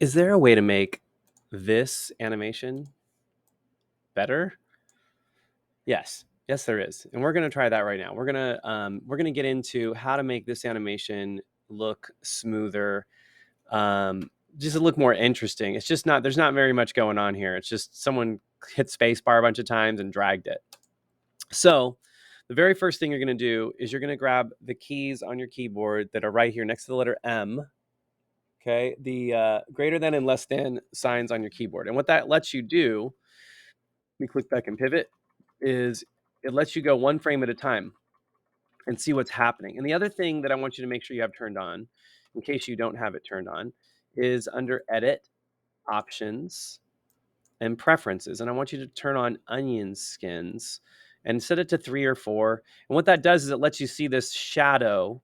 Is there a way to make this animation better? Yes. Yes, there is. And we're going to try that right now. We're going to get into how to make this animation look smoother, um, just to look more interesting. It's just not, there's not very much going on here. It's just someone hit spacebar a bunch of times and dragged it. So the very first thing you're going to do is you're going to grab the keys on your keyboard that are right here next to the letter M. Okay, the greater than and less than signs on your keyboard. And what that lets you do, let me click back and pivot, is it lets you go one frame at a time and see what's happening. And the other thing that I want you to make sure you have turned on, in case you don't have it turned on, is under Edit, Options, and Preferences. And I want you to turn on onion skins and set it to 3 or 4. And what that does is it lets you see this shadow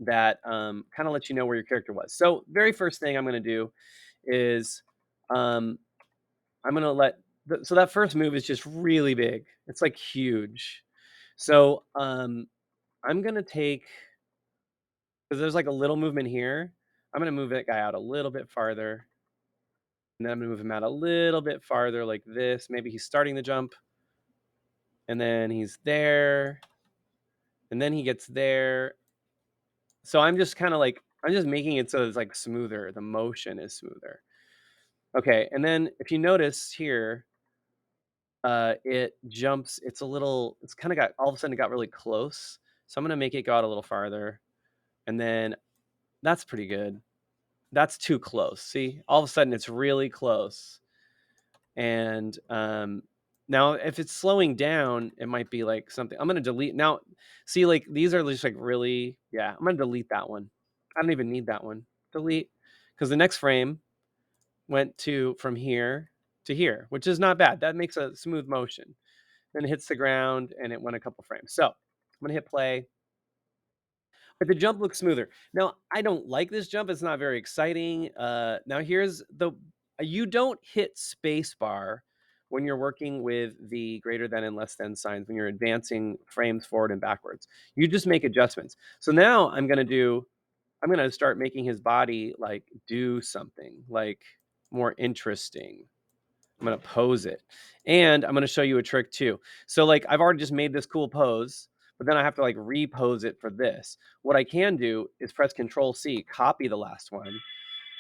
that kind of lets you know where your character was. So very first thing I'm going to do is um, I'm going to so that first move is just really big. It's like huge. So I'm going to take, because there's like a little movement here. I'm going to move that guy out a little bit farther. And then I'm going to move him out a little bit farther like this. Maybe he's starting the jump. And then he's there. And then he gets there. So I'm just kind of like, I'm just making it so it's like smoother. The motion is smoother. Okay, and then if you notice here, it jumps. It's a little. It's kind of got all of a sudden it got really close. So I'm gonna make it go out a little farther, and then that's pretty good. That's too close. See, all of a sudden it's really close, and now if it's slowing down, it might be like something. I'm gonna delete now. See, like these are just like really. Yeah, I'm gonna delete that one. I don't even need that one. Delete, because the next frame went to from here to here, which is not bad. That makes a smooth motion. Then it hits the ground and it went a couple frames. So I'm gonna hit play. But the jump looks smoother. Now, I don't like this jump. It's not very exciting. Now here's the you don't hit spacebar when you're working with the greater than and less than signs when you're advancing frames forward and backwards. You just make adjustments. So now I'm gonna start making his body like do something like more interesting. I'm gonna pose it. And I'm gonna show you a trick too. So like I've already just made this cool pose, but then I have to like repose it for this. What I can do is press Control C, copy the last one,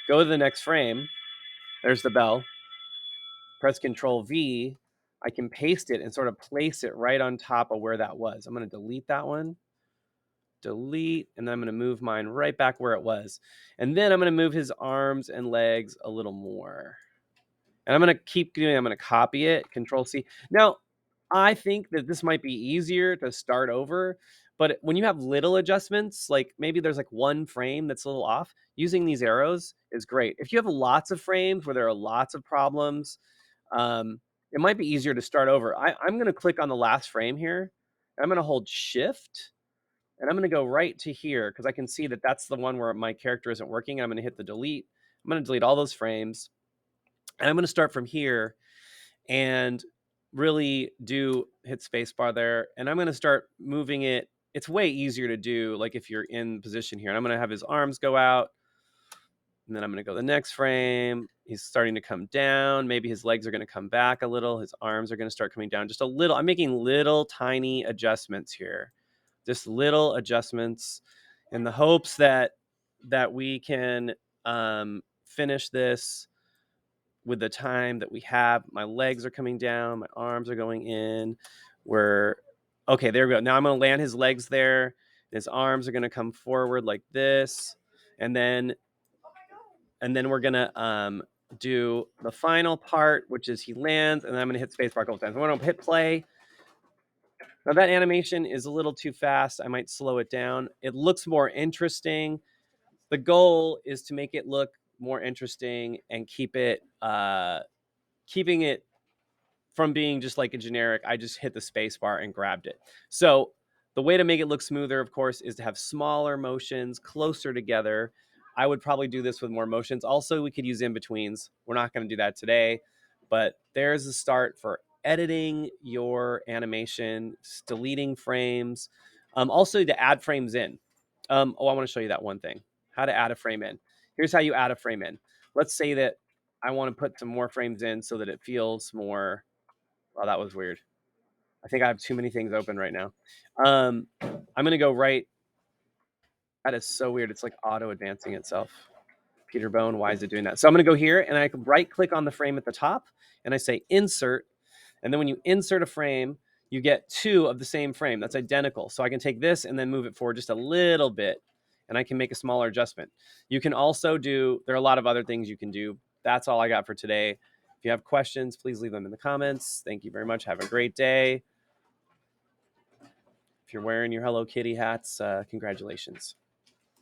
go to the next frame. There's the bell. Press Control V. I can paste it and sort of place it right on top of where that was. I'm gonna delete that one. Delete, and then I'm going to move mine right back where it was. And then I'm going to move his arms and legs a little more. And I'm going to keep doing, I'm going to copy it, Control C. Now, I think that this might be easier to start over, but when you have little adjustments, like maybe there's like one frame that's a little off, using these arrows is great. If you have lots of frames where there are lots of problems, it might be easier to start over. I'm going to click on the last frame here. I'm going to hold Shift, and I'm going to go right to here because I can see that that's the one where my character isn't working. I'm going to hit the delete. I'm going to delete all those frames. And I'm going to start from here and really do hit spacebar there. And I'm going to start moving it. It's way easier to do like if you're in position here. And I'm going to have his arms go out. And then I'm going to go to the next frame. He's starting to come down. Maybe his legs are going to come back a little. His arms are going to start coming down just a little. I'm making little tiny adjustments here. Just little adjustments in the hopes that we can finish this with the time that we have. My legs are coming down, my arms are going in. We're okay, there we go. Now I'm going to land his legs there. His arms are going to come forward like this, and then we're going to do the final part, which is he lands, and then I'm going to hit spacebar a couple times. I'm going to hit play. Now that animation is a little too fast. I might slow it down. It looks more interesting. The goal is to make it look more interesting and keeping it from being just like a generic, I just hit the space bar and grabbed it. So the way to make it look smoother, of course, is to have smaller motions closer together. I would probably do this with more motions. Also, we could use in-betweens. We're not going to do that today, but there's a start for editing your animation, deleting frames. Also to add frames in. I want to show you that one thing, how to add a frame in. Here's how you add a frame in. let's say that I want to put some more frames in so that it feels more, well, that was weird. I think I have too many things open right now. I'm going to go right. That is so weird. It's like auto advancing itself. Peter Bone, why is it doing that? So I'm going to go here and I can right click on the frame at the top and I say insert. And then when you insert a frame, you get two of the same frame that's identical. So I can take this and then move it forward just a little bit and I can make a smaller adjustment. You can also do, there are a lot of other things you can do. That's all I got for today. If you have questions, please leave them in the comments. Thank you very much. Have a great day. If you're wearing your Hello Kitty hats, congratulations.